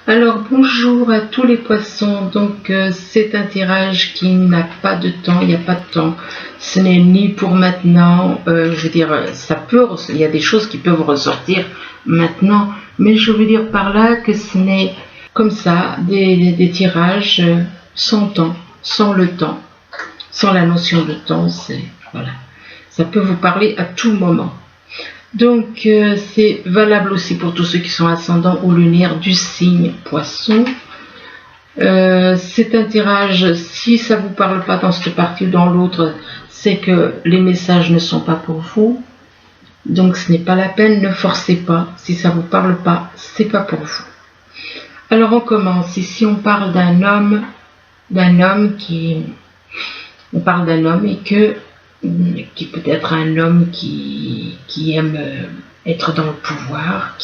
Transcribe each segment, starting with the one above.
Alors bonjour à tous les poissons, donc c'est un tirage qui n'a pas de temps, il n'y a pas de temps, ce n'est ni pour maintenant, je veux dire, il y a des choses qui peuvent ressortir maintenant, mais je veux dire par là que ce n'est comme ça, des tirages sans temps, sans le temps, sans la notion de temps, voilà, ça peut vous parler à tout moment. Donc c'est valable aussi pour tous ceux qui sont ascendants ou lunaires du signe poisson. C'est un tirage, si ça ne vous parle pas dans cette partie ou dans l'autre, c'est que les messages ne sont pas pour vous. Donc ce n'est pas la peine, ne forcez pas. Si ça ne vous parle pas, c'est pas pour vous. Alors on commence. Ici on parle d'un homme on parle d'un homme et qui peut être un homme qui aime être dans le pouvoir,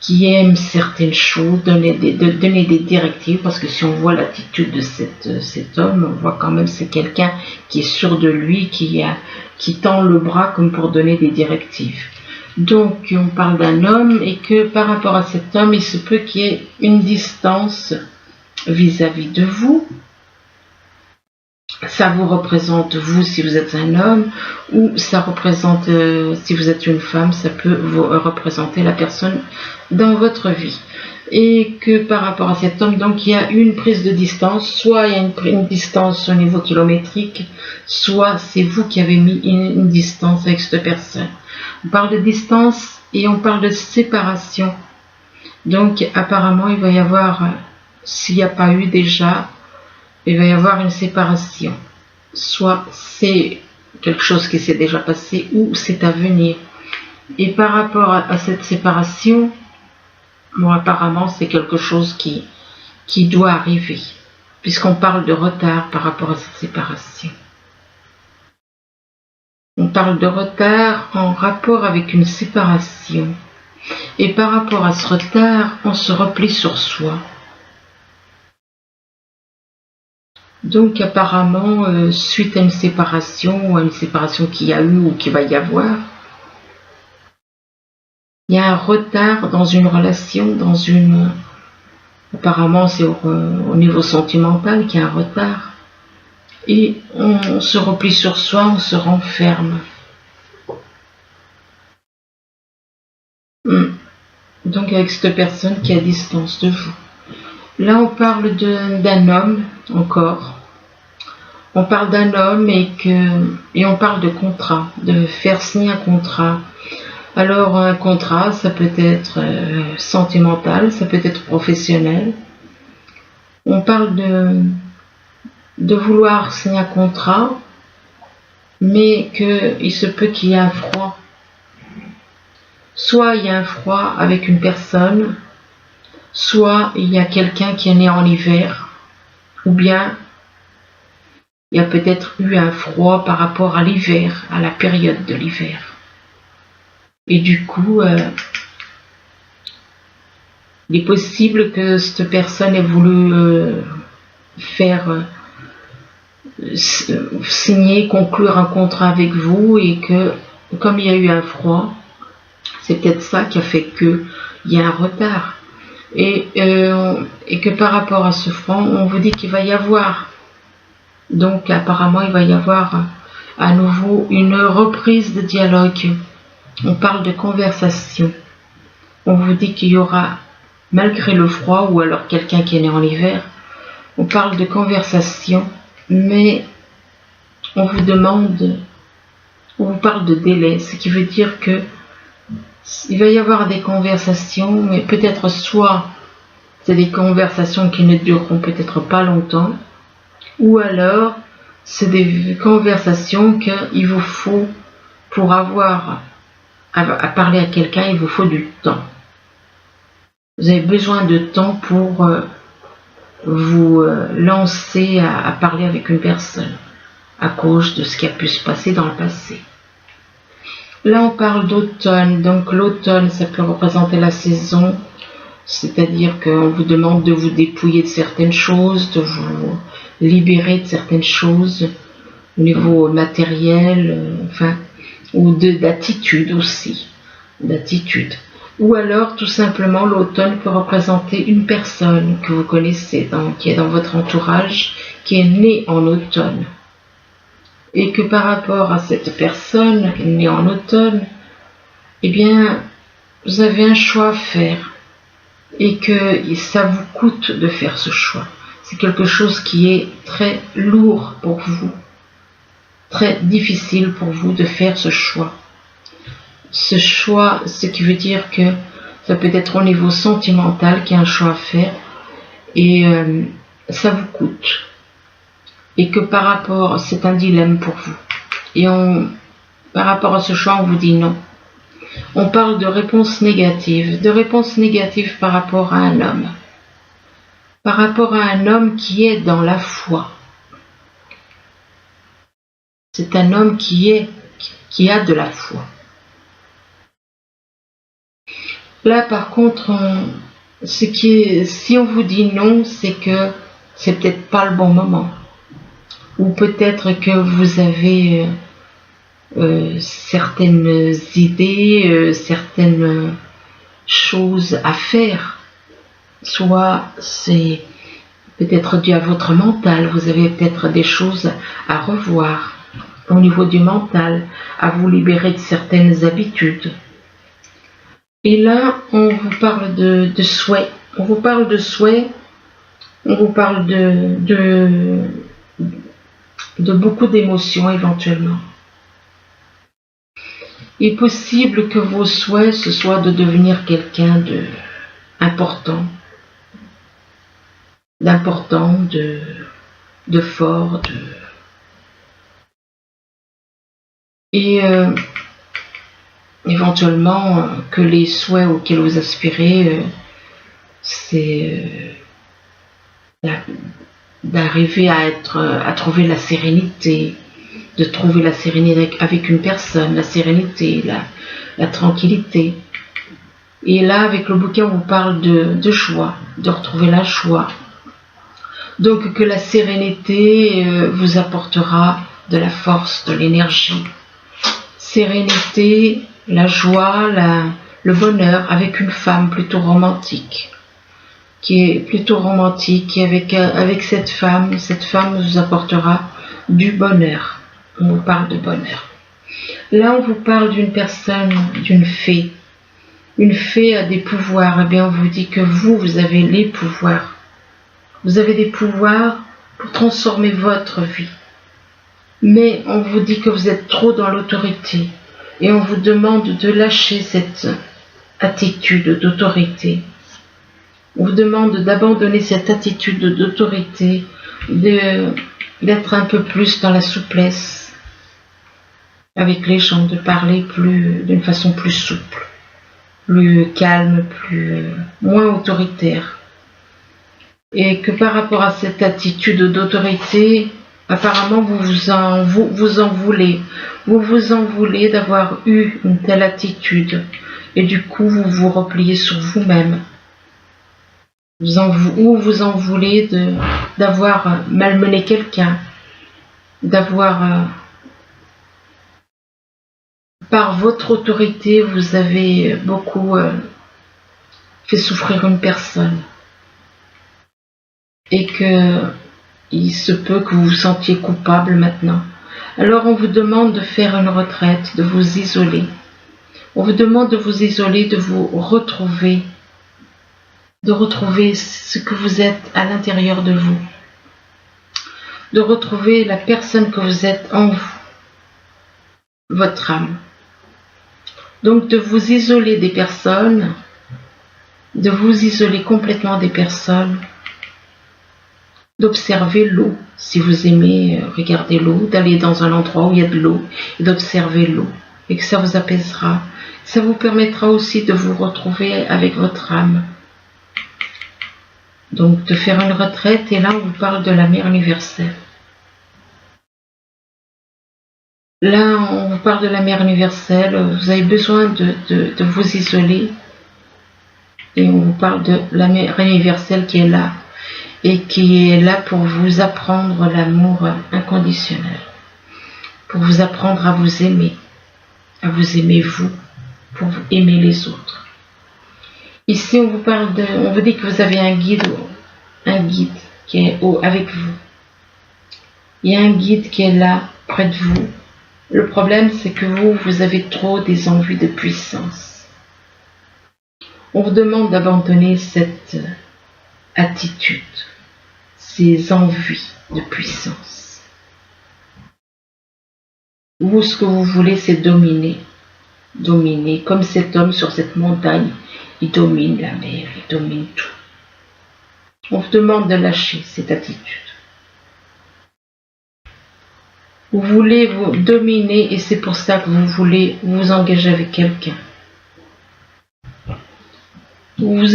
qui aime certaines choses, donner des directives, parce que si on voit l'attitude de cet homme, on voit quand même c'est quelqu'un qui est sûr de lui, qui tend le bras comme pour donner des directives. Donc on parle d'un homme et que par rapport à cet homme, il se peut qu'il y ait une distance vis-à-vis de vous. Ça vous représente vous si vous êtes un homme, ou ça représente si vous êtes une femme, ça peut vous représenter la personne dans votre vie. Et que par rapport à cet homme, donc il y a une prise de distance, soit il y a une distance au niveau kilométrique, soit c'est vous qui avez mis une distance avec cette personne. On parle de distance et on parle de séparation. Donc apparemment il va y avoir, s'il n'y a pas eu déjà, il va y avoir une séparation. Soit c'est quelque chose qui s'est déjà passé ou c'est à venir. Et par rapport à cette séparation, bon, apparemment c'est quelque chose qui doit arriver, puisqu'on parle de retard par rapport à cette séparation. On parle de retard en rapport avec une séparation. Et par rapport à ce retard, on se replie sur soi. Donc apparemment, suite à une séparation, ou à une séparation qu'il y a eu ou qu'il va y avoir, il y a un retard dans une relation, apparemment c'est au niveau sentimental qu'il y a un retard, et on se replie sur soi, on se renferme. Donc avec cette personne qui est à distance de vous. Là on parle d'un homme encore. On parle d'un homme et on parle de contrat, de faire signer un contrat. Alors un contrat, ça peut être sentimental, ça peut être professionnel. On parle de vouloir signer un contrat, mais qu'il se peut qu'il y ait un froid. Soit il y a un froid avec une personne, soit il y a quelqu'un qui est né en hiver, ou bien il y a peut-être eu un froid par rapport à l'hiver, à la période de l'hiver. Et du coup, il est possible que cette personne ait voulu faire signer, conclure un contrat avec vous, et que comme il y a eu un froid, c'est peut-être ça qui a fait qu'il y a un retard. Et que par rapport à ce froid, on vous dit qu'il va y avoir. Donc apparemment il va y avoir à nouveau une reprise de dialogue. On parle de conversation. On vous dit qu'il y aura, malgré le froid, ou alors quelqu'un qui est né en hiver, on parle de conversation, mais on vous parle de délai, ce qui veut dire que il va y avoir des conversations, mais peut-être soit c'est des conversations qui ne dureront peut-être pas longtemps, ou alors c'est des conversations qu'il vous faut, pour avoir à parler à quelqu'un, il vous faut du temps. Vous avez besoin de temps pour vous lancer à parler avec une personne, à cause de ce qui a pu se passer dans le passé. Là on parle d'automne, donc l'automne ça peut représenter la saison, c'est-à-dire qu'on vous demande de vous dépouiller de certaines choses, de vous libérer de certaines choses au niveau matériel, ou d'attitude aussi, d'attitude. Ou alors, tout simplement, l'automne peut représenter une personne que vous connaissez, qui est dans votre entourage, qui est née en automne. Et que par rapport à cette personne née en automne, eh bien, vous avez un choix à faire. Et que ça vous coûte de faire ce choix. C'est quelque chose qui est très lourd pour vous, très difficile pour vous de faire ce choix. Ce choix, ce qui veut dire que ça peut être au niveau sentimental qu'il y a un choix à faire et ça vous coûte. Et que par rapport, c'est un dilemme pour vous. Et par rapport à ce choix, on vous dit non. On parle de réponse négative par rapport à un homme. Par rapport à un homme qui est dans la foi. C'est un homme qui a de la foi. Là, par contre, si on vous dit non, c'est que c'est peut-être pas le bon moment. Ou peut-être que vous avez certaines idées, certaines choses à faire. Soit c'est peut-être dû à votre mental, vous avez peut-être des choses à revoir au niveau du mental, à vous libérer de certaines habitudes. Et là, on vous parle de souhait. On vous parle de souhait, on vous parle de beaucoup d'émotions éventuellement. Il est possible que vos souhaits, ce soit de devenir quelqu'un d'important, de fort, et éventuellement que les souhaits auxquels vous aspirez, c'est d'arriver à trouver la sérénité, de trouver la sérénité avec une personne, la sérénité, la tranquillité. Et là, avec le bouquin, on vous parle de joie, de retrouver la joie. Donc que la sérénité vous apportera de la force, de l'énergie. Sérénité, la joie, le bonheur avec une femme plutôt romantique. Et avec cette femme vous apportera du bonheur. On vous parle de bonheur. Là, on vous parle d'une personne, d'une fée. Une fée a des pouvoirs. Eh bien, on vous dit que vous avez les pouvoirs. Vous avez des pouvoirs pour transformer votre vie. Mais on vous dit que vous êtes trop dans l'autorité. Et on vous demande de lâcher cette attitude d'autorité. On vous demande d'abandonner cette attitude d'autorité, d'être un peu plus dans la souplesse avec les gens, de parler d'une façon plus souple, plus calme, moins autoritaire. Et que par rapport à cette attitude d'autorité, apparemment vous vous en voulez. Vous vous en voulez d'avoir eu une telle attitude. Et du coup, vous vous repliez sur vous-même. Ou vous en voulez d'avoir malmené quelqu'un, d'avoir par votre autorité, vous avez beaucoup fait souffrir une personne. Et il se peut que vous vous sentiez coupable maintenant. Alors on vous demande de faire une retraite, de vous isoler. On vous demande de vous isoler, de vous retrouver, ce que vous êtes à l'intérieur de vous, de retrouver la personne que vous êtes en vous, votre âme. Donc de vous isoler des personnes, de vous isoler complètement des personnes, d'observer l'eau, si vous aimez regarder l'eau, d'aller dans un endroit où il y a de l'eau et d'observer l'eau, et que ça vous apaisera. Ça vous permettra aussi de vous retrouver avec votre âme. Donc de faire une retraite, et là on vous parle de la mère universelle. Là on vous parle de la mère universelle, vous avez besoin de vous isoler, et on vous parle de la mère universelle qui est là, et qui est là pour vous apprendre l'amour inconditionnel, pour vous apprendre à vous aimer vous, pour aimer les autres. Ici, on vous dit que vous avez un guide qui est avec vous. Il y a un guide qui est là, près de vous. Le problème, c'est que vous avez trop des envies de puissance. On vous demande d'abandonner cette attitude, ces envies de puissance. Vous, ce que vous voulez, c'est dominer. Dominer, comme cet homme sur cette montagne, il domine la mer, il domine tout. On vous demande de lâcher cette attitude. Vous voulez vous dominer et c'est pour ça que vous voulez vous engager avec quelqu'un. Vous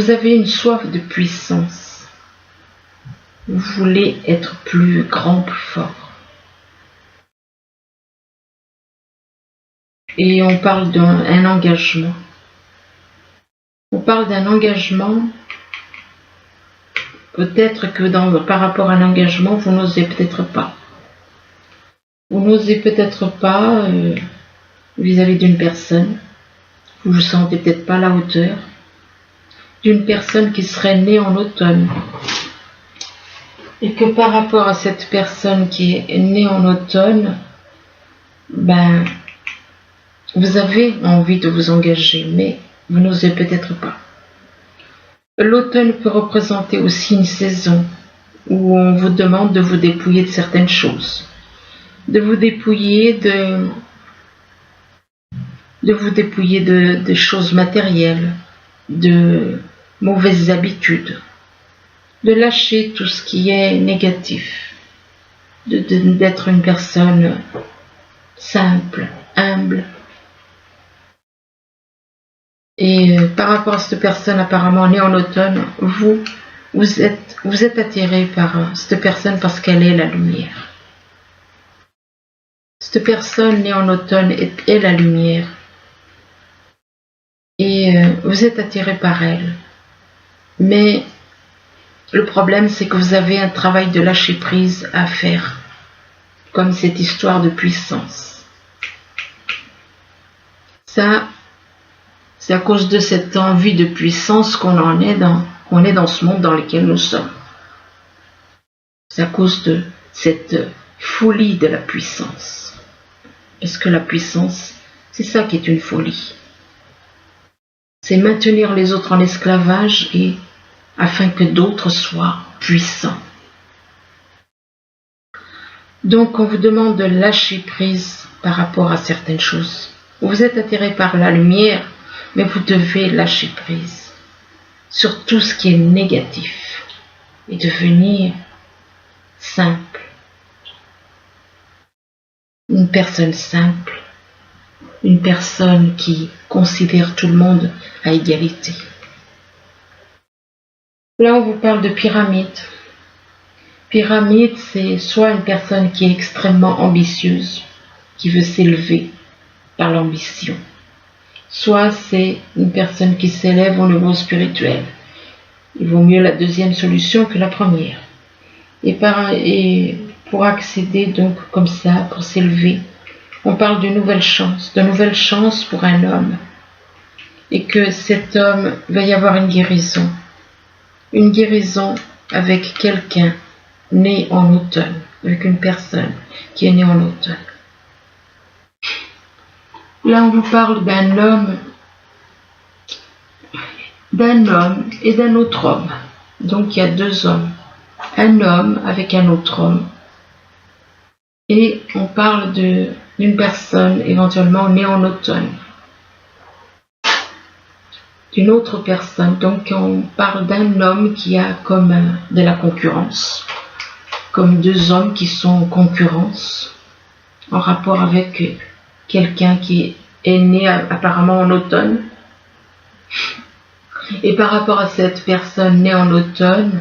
avez une soif de puissance. Vous voulez être plus grand, plus fort. Et on parle d'un engagement. On parle d'un engagement. Peut-être que par rapport à l'engagement, vous n'osez peut-être pas. Vous n'osez peut-être pas vis-à-vis d'une personne. Vous ne vous sentez peut-être pas à la hauteur d'une personne qui serait née en automne. Et que par rapport à cette personne qui est née en automne, vous avez envie de vous engager, mais vous n'osez peut-être pas. L'automne peut représenter aussi une saison où on vous demande de vous dépouiller de certaines choses, de vous dépouiller de choses matérielles, de mauvaises habitudes, de lâcher tout ce qui est négatif, d'être une personne simple, humble. Et par rapport à cette personne apparemment née en automne, vous êtes attiré par cette personne parce qu'elle est la lumière. Cette personne née en automne est la lumière. Et vous êtes attiré par elle. Mais le problème, c'est que vous avez un travail de lâcher prise à faire, comme cette histoire de puissance. Ça, c'est à cause de cette envie de puissance qu'on est dans ce monde dans lequel nous sommes. C'est à cause de cette folie de la puissance. Parce que la puissance, c'est ça qui est une folie. C'est maintenir les autres en esclavage et afin que d'autres soient puissants. Donc on vous demande de lâcher prise par rapport à certaines choses. Vous êtes attiré par la lumière, mais vous devez lâcher prise sur tout ce qui est négatif et devenir simple. Une personne simple, une personne qui considère tout le monde à égalité. Là, on vous parle de pyramide. Pyramide, c'est soit une personne qui est extrêmement ambitieuse, qui veut s'élever par l'ambition. Soit c'est une personne qui s'élève au niveau spirituel. Il vaut mieux la deuxième solution que la première. Et pour accéder donc comme ça, pour s'élever, on parle de nouvelles chances pour un homme. Et que cet homme va y avoir une guérison avec quelqu'un né en automne, avec une personne qui est née en automne. Là, on vous parle d'un homme et d'un autre homme. Donc, il y a deux hommes. Un homme avec un autre homme. Et on parle d'une personne éventuellement née en automne. D'une autre personne. Donc, on parle d'un homme qui a comme de la concurrence. Comme deux hommes qui sont en concurrence. En rapport avec quelqu'un qui est né apparemment en automne. Et par rapport à cette personne née en automne,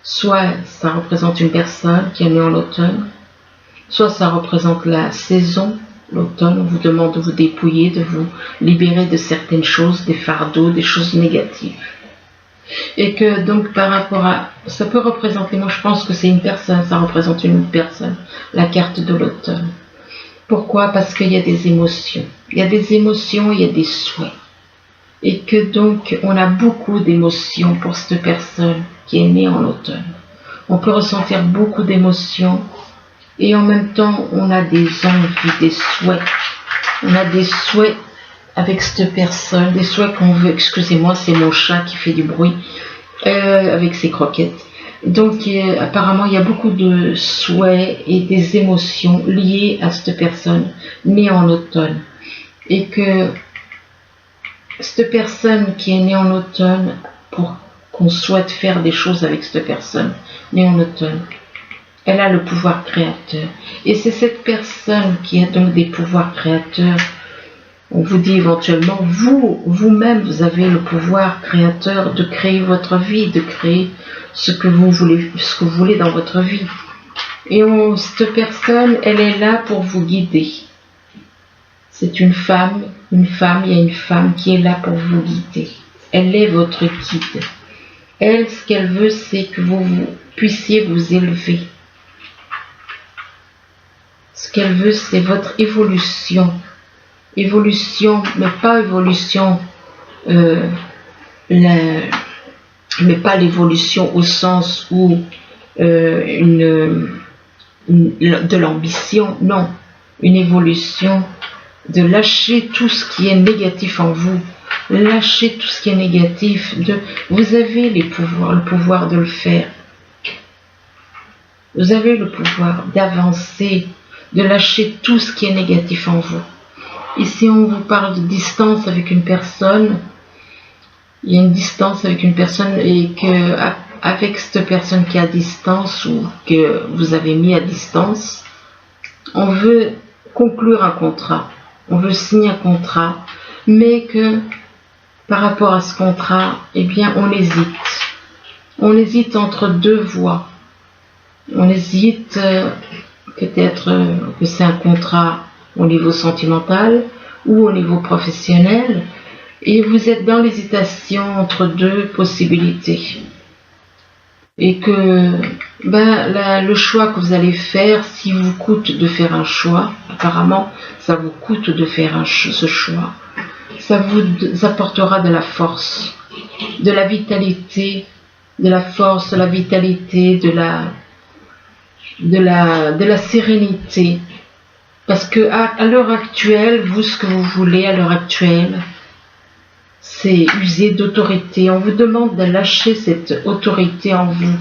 soit ça représente une personne qui est née en automne, soit ça représente la saison, l'automne. On vous demande de vous dépouiller, de vous libérer de certaines choses, des fardeaux, des choses négatives. Et que donc par rapport à... Ça peut représenter, moi je pense que c'est une personne, ça représente une personne, la carte de l'automne. Pourquoi? Parce qu'il y a des émotions. Il y a des émotions, il y a des souhaits. et que donc on a beaucoup d'émotions pour cette personne qui est née en automne. On peut ressentir beaucoup d'émotions et en même temps on a des envies, des souhaits. On a des souhaits avec cette personne, des souhaits qu'on veut, excusez-moi, c'est mon chat qui fait du bruit avec ses croquettes. Donc apparemment il y a beaucoup de souhaits et des émotions liées à cette personne née en automne. Et que cette personne qui est née en automne, pour qu'on souhaite faire des choses avec cette personne née en automne, elle a le pouvoir créateur. Et c'est cette personne qui a donc des pouvoirs créateurs. On vous dit éventuellement, vous-même, vous avez le pouvoir créateur de créer votre vie, de créer ce que vous voulez dans votre vie. Et cette personne, elle est là pour vous guider. C'est une femme, il y a une femme qui est là pour vous guider. Elle est votre guide. Elle, ce qu'elle veut, c'est que vous puissiez vous élever. Ce qu'elle veut, c'est votre évolution. Évolution, mais pas évolution, mais pas l'évolution au sens où de l'ambition, non. Une évolution de lâcher tout ce qui est négatif en vous. Lâchez tout ce qui est négatif. Vous avez le pouvoir de le faire. Vous avez le pouvoir d'avancer, de lâcher tout ce qui est négatif en vous. Ici, on vous parle de distance avec une personne. Il y a une distance avec une personne et que avec cette personne qui est à distance ou que vous avez mis à distance, on veut conclure un contrat. On veut signer un contrat, mais que par rapport à ce contrat, eh bien, on hésite. On hésite entre deux voies. On hésite peut-être que c'est un contrat au niveau sentimental ou au niveau professionnel, et vous êtes dans l'hésitation entre deux possibilités. Et que le choix que vous allez faire, s'il vous coûte de faire un choix, apparemment ça vous coûte de faire ce choix, ça vous apportera de la force, de la vitalité, de la force, de la vitalité, de la sérénité. Parce que à l'heure actuelle, vous, ce que vous voulez à l'heure actuelle, c'est user d'autorité. On vous demande de lâcher cette autorité en vous.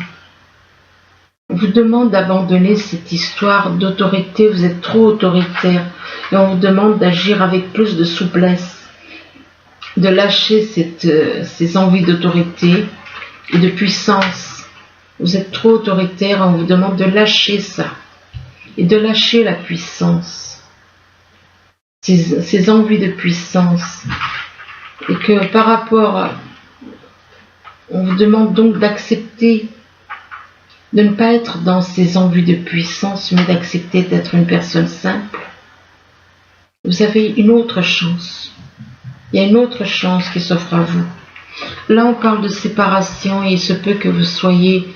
On vous demande d'abandonner cette histoire d'autorité. Vous êtes trop autoritaire. Et on vous demande d'agir avec plus de souplesse. De lâcher ces envies d'autorité et de puissance. Vous êtes trop autoritaire. On vous demande de lâcher ça. Et de lâcher la puissance. Ces envies de puissance. Et que par rapport on vous demande donc d'accepter, de ne pas être dans ces envies de puissance, mais d'accepter d'être une personne simple. Vous avez une autre chance. Il y a une autre chance qui s'offre à vous. Là, on parle de séparation et il se peut que vous soyez,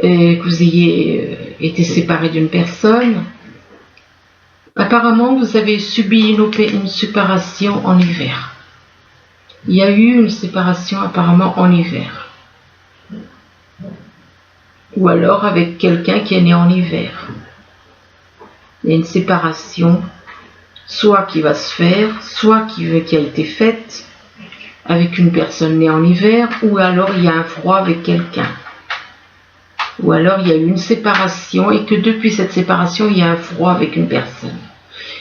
que vous ayez été séparé d'une personne. Apparemment, vous avez subi une séparation en hiver. Il y a eu une séparation apparemment en hiver. Ou alors avec quelqu'un qui est né en hiver. Il y a une séparation, soit qui va se faire, soit qui a été faite avec une personne née en hiver, ou alors il y a un froid avec quelqu'un. Ou alors il y a eu une séparation et que depuis cette séparation, il y a un froid avec une personne.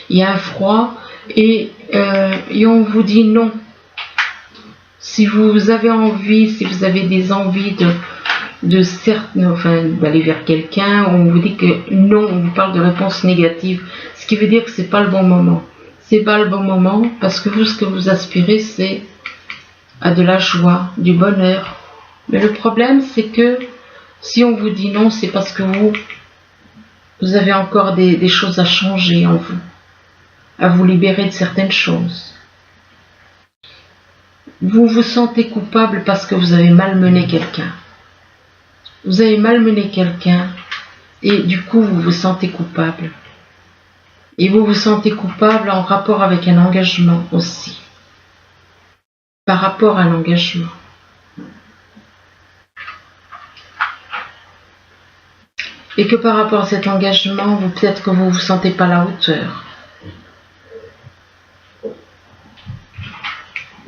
Il y a un froid et on vous dit non. Si vous avez envie, si vous avez des envies d'aller vers quelqu'un, on vous dit que non, on vous parle de réponse négative, ce qui veut dire que c'est pas le bon moment. C'est pas le bon moment parce que vous, ce que vous aspirez, c'est à de la joie, du bonheur. Mais le problème, c'est que si on vous dit non, c'est parce que vous avez encore des choses à changer en vous, à vous libérer de certaines choses. Vous vous sentez coupable parce que vous avez malmené quelqu'un. Vous avez malmené quelqu'un et du coup vous vous sentez coupable. Et vous vous sentez coupable en rapport avec un engagement aussi. par rapport à l'engagement. Et que par rapport à cet engagement, peut-être que vous ne vous sentez pas à la hauteur.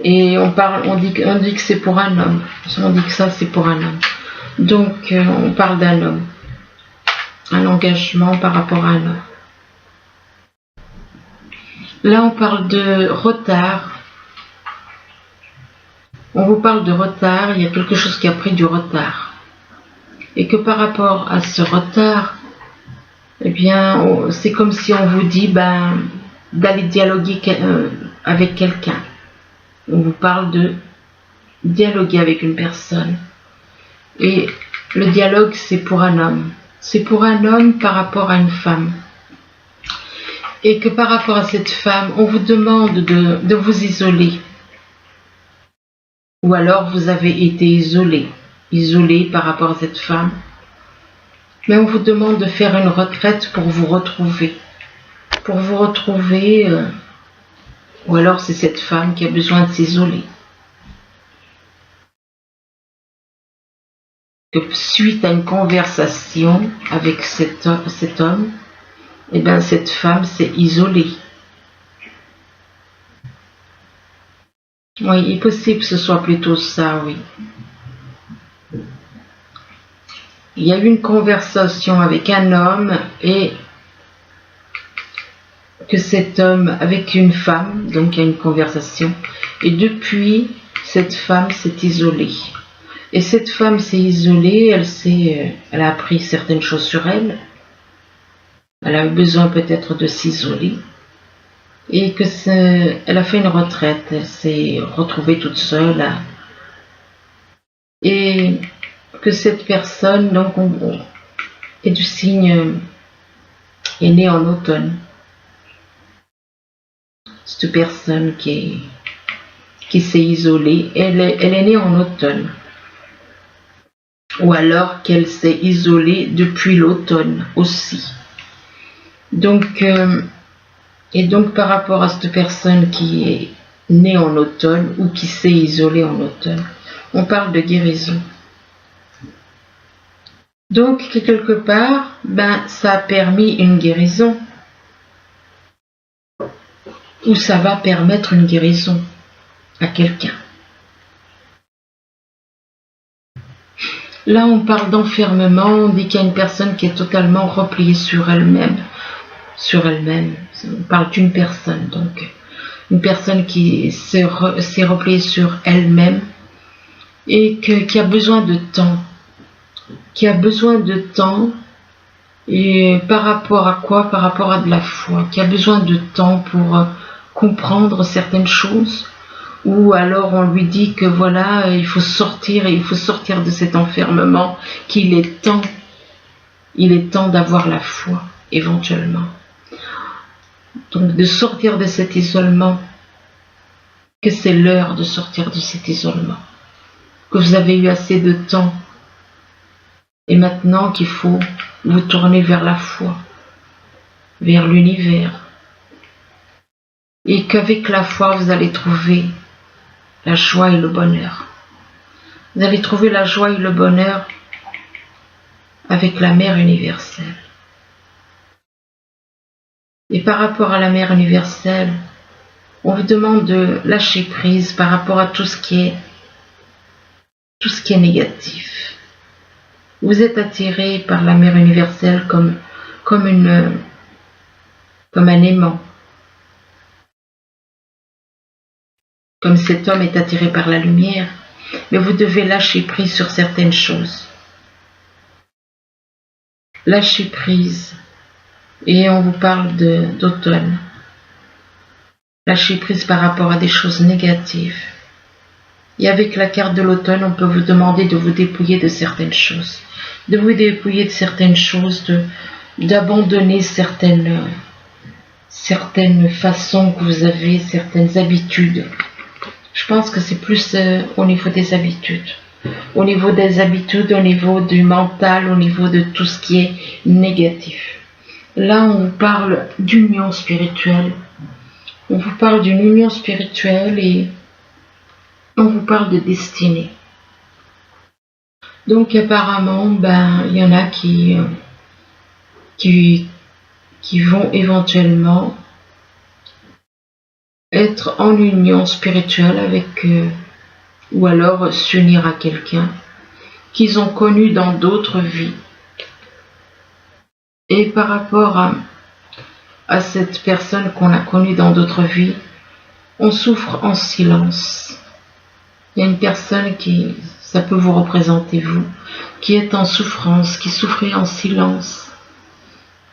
Et on dit que c'est pour un homme. On dit que ça, c'est pour un homme. Donc, on parle d'un homme. Un engagement par rapport à un homme. Là, on parle de retard. On vous parle de retard. Il y a quelque chose qui a pris du retard. Et que par rapport à ce retard, eh bien, c'est comme si on vous dit d'aller dialoguer avec quelqu'un. On vous parle de dialoguer avec une personne. Et le dialogue, c'est pour un homme. C'est pour un homme par rapport à une femme. Et que par rapport à cette femme, on vous demande de vous isoler. Ou alors vous avez été isolé par rapport à cette femme. Mais on vous demande de faire une retraite pour vous retrouver. Pour vous retrouver, ou alors c'est cette femme qui a besoin de s'isoler. Que suite à une conversation avec cet homme, eh bien cette femme s'est isolée. Oui, il est possible que ce soit plutôt ça, oui. Il y a eu une conversation avec un homme et que cet homme avec une femme, donc il y a une conversation, et depuis, cette femme s'est isolée. Et cette femme s'est isolée, elle a appris certaines choses sur elle, elle a eu besoin peut-être de s'isoler, et elle a fait une retraite, elle s'est retrouvée toute seule, et que cette personne, donc, est du signe, est née en automne. Cette personne qui s'est isolée, elle est née en automne. Ou alors qu'elle s'est isolée depuis l'automne aussi. Donc, et donc par rapport à cette personne qui est née en automne ou qui s'est isolée en automne, on parle de guérison. Donc, quelque part, ça a permis une guérison. Ou ça va permettre une guérison à quelqu'un. Là, on parle d'enfermement, on dit qu'il y a une personne qui est totalement repliée sur elle-même. On parle d'une personne, donc. Une personne qui s'est repliée sur elle-même et qui a besoin de temps. Qui a besoin de temps, et par rapport à quoi? Par rapport à de la foi. Qui a besoin de temps pour comprendre certaines choses. Ou alors on lui dit que voilà, il faut sortir de cet enfermement, qu'il est temps d'avoir la foi, éventuellement. Donc de sortir de cet isolement, que c'est l'heure de sortir de cet isolement, que vous avez eu assez de temps, et maintenant qu'il faut vous tourner vers la foi, vers l'univers, et qu'avec la foi vous allez trouver la joie et le bonheur. Vous allez trouver la joie et le bonheur avec la Mère universelle. Et par rapport à la Mère universelle, on vous demande de lâcher prise par rapport à tout ce qui est négatif. Vous êtes attiré par la Mère universelle comme un aimant. Comme cet homme est attiré par la lumière, mais vous devez lâcher prise sur certaines choses. Lâcher prise. Et on vous parle d'automne. Lâcher prise par rapport à des choses négatives. Et avec la carte de l'automne, on peut vous demander de vous dépouiller de certaines choses. De vous dépouiller de certaines choses, d'abandonner certaines façons que vous avez, certaines habitudes. Je pense que c'est plus au niveau des habitudes. Au niveau des habitudes, au niveau du mental, au niveau de tout ce qui est négatif. Là, on vous parle d'union spirituelle. On vous parle d'une union spirituelle et On vous parle de destinée. Donc apparemment, il y en a qui vont éventuellement être en union spirituelle avec, ou alors s'unir à quelqu'un qu'ils ont connu dans d'autres vies. Et par rapport à cette personne qu'on a connue dans d'autres vies, on souffre en silence. Il y a une personne qui, ça peut vous représenter vous, qui est en souffrance, qui souffrait en silence,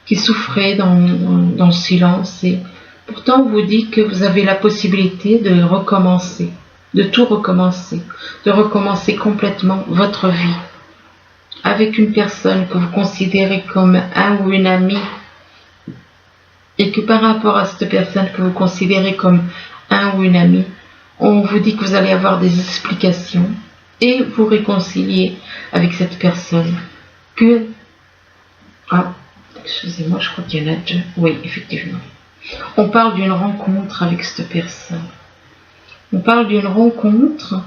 qui souffrait dans le silence, et pourtant on vous dit que vous avez la possibilité de recommencer, de tout recommencer, de recommencer complètement votre vie avec une personne que vous considérez comme un ou une amie, et que par rapport à cette personne que vous considérez comme un ou une amie, on vous dit que vous allez avoir des explications et vous réconcilier avec cette personne. Excusez-moi, je crois qu'il y en a deux. Oui, effectivement. On parle d'une rencontre avec cette personne. On parle d'une rencontre.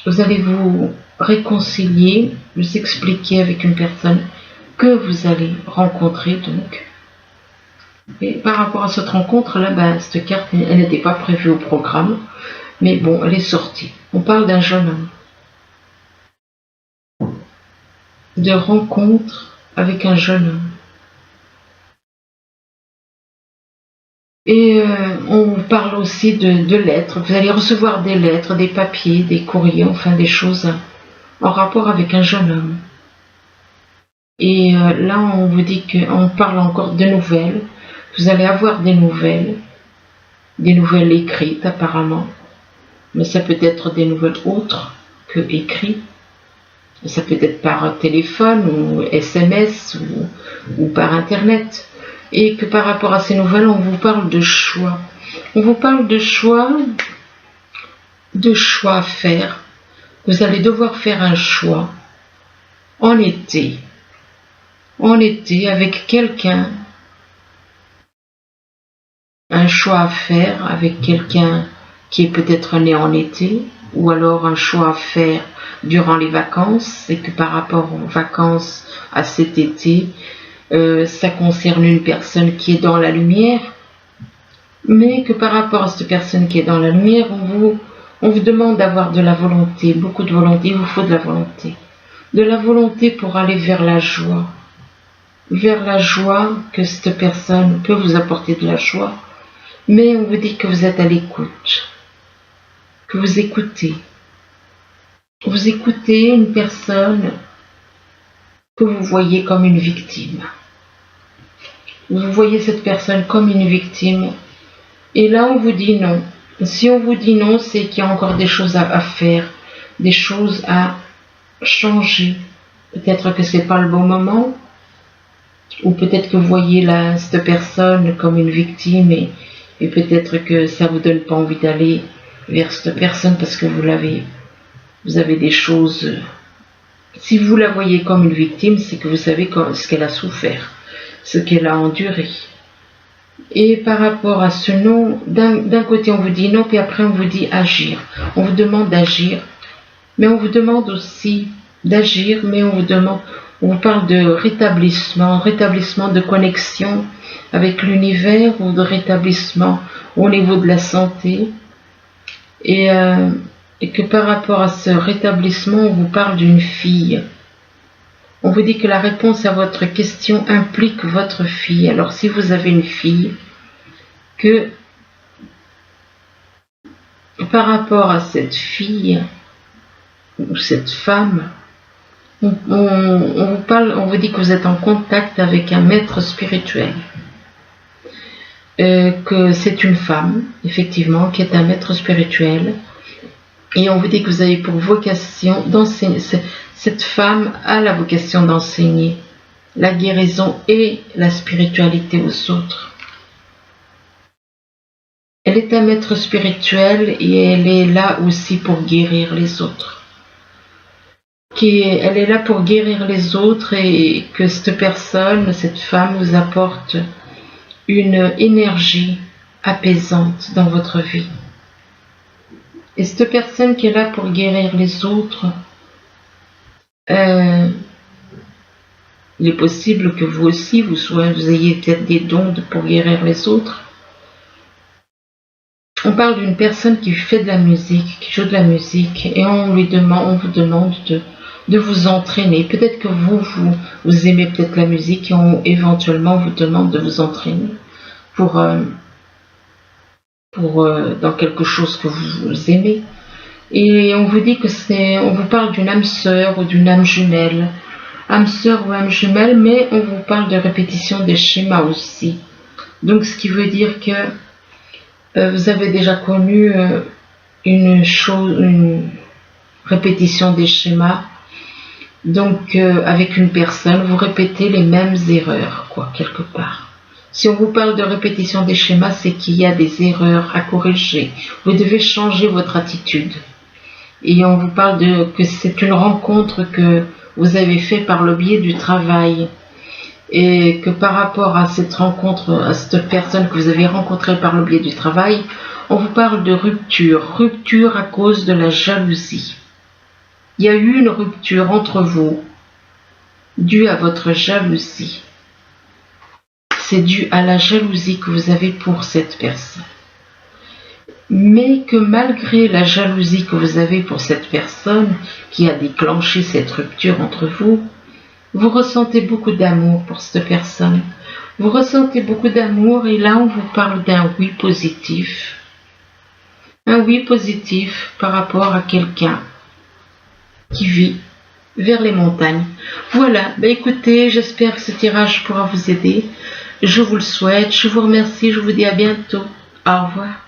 Vous allez vous réconcilier, vous expliquer avec une personne que vous allez rencontrer donc. Et par rapport à cette rencontre-là, cette carte, elle n'était pas prévue au programme, mais bon, elle est sortie. On parle d'un jeune homme, de rencontre avec un jeune homme. Et on parle aussi de lettres. Vous allez recevoir des lettres, des papiers, des courriers, enfin des choses en rapport avec un jeune homme. Et là, on vous dit qu'on parle encore de nouvelles. Vous allez avoir des nouvelles écrites apparemment, mais ça peut être des nouvelles autres que écrites. Ça peut être par téléphone ou SMS ou par Internet. Et que par rapport à ces nouvelles, on vous parle de choix. On vous parle de choix à faire. Vous allez devoir faire un choix en été avec quelqu'un. Un choix à faire avec quelqu'un qui est peut-être né en été, ou alors un choix à faire durant les vacances, et que par rapport aux vacances à cet été, ça concerne une personne qui est dans la lumière, mais que par rapport à cette personne qui est dans la lumière, on vous demande d'avoir de la volonté, beaucoup de volonté, il vous faut de la volonté pour aller vers la joie que cette personne peut vous apporter de la joie, mais on vous dit que vous êtes à l'écoute, que vous écoutez une personne que vous voyez comme une victime. Vous voyez cette personne comme une victime. Et là, on vous dit non. Si on vous dit non, c'est qu'il y a encore des choses à faire, des choses à changer. Peut-être que c'est pas le bon moment, ou peut-être que vous voyez cette personne comme une victime et peut-être que ça vous donne pas envie d'aller vers cette personne parce que vous avez des choses. Si vous la voyez comme une victime, c'est que vous savez ce qu'elle a souffert, ce qu'elle a enduré. Et par rapport à ce non, d'un côté on vous dit non, puis après on vous dit agir. On vous demande d'agir, mais on vous demande aussi d'agir, mais on vous parle de rétablissement de connexion avec l'univers, ou de rétablissement au niveau de la santé. Et que par rapport à ce rétablissement, on vous parle d'une fille. On vous dit que la réponse à votre question implique votre fille. Alors si vous avez une fille, que par rapport à cette fille ou cette femme, on vous dit que vous êtes en contact avec un maître spirituel, que c'est une femme, effectivement, qui est un maître spirituel, et on vous dit que vous avez pour vocation d'enseigner. Cette femme a la vocation d'enseigner la guérison et la spiritualité aux autres. Elle est un maître spirituel et elle est là aussi pour guérir les autres. Elle est là pour guérir les autres, et que cette femme vous apporte une énergie apaisante dans votre vie. Et cette personne qui est là pour guérir les autres, il est possible que vous aussi, vous ayez peut-être des dons pour guérir les autres. On parle d'une personne qui fait de la musique, qui joue de la musique, et on vous demande de vous entraîner. Peut-être que vous aimez peut-être la musique, et éventuellement on vous demande de vous entraîner pour dans quelque chose que vous aimez. Et on vous dit que on vous parle d'une âme sœur ou d'une âme jumelle. Âme sœur ou âme jumelle, mais on vous parle de répétition des schémas aussi. Donc ce qui veut dire que vous avez déjà connu une répétition des schémas. Donc avec une personne, vous répétez les mêmes erreurs, quoi, quelque part. Si on vous parle de répétition des schémas, c'est qu'il y a des erreurs à corriger. Vous devez changer votre attitude. Et on vous parle que c'est une rencontre que vous avez faite par le biais du travail. Et que par rapport à cette rencontre, à cette personne que vous avez rencontrée par le biais du travail, on vous parle de rupture. Rupture à cause de la jalousie. Il y a eu une rupture entre vous, due à votre jalousie. C'est dû à la jalousie que vous avez pour cette personne. Mais que malgré la jalousie que vous avez pour cette personne qui a déclenché cette rupture entre vous, vous ressentez beaucoup d'amour pour cette personne. Vous ressentez beaucoup d'amour et là on vous parle d'un oui positif. Un oui positif par rapport à quelqu'un qui vit vers les montagnes. Voilà, écoutez, j'espère que ce tirage pourra vous aider. Je vous le souhaite, je vous remercie, je vous dis à bientôt. Au revoir.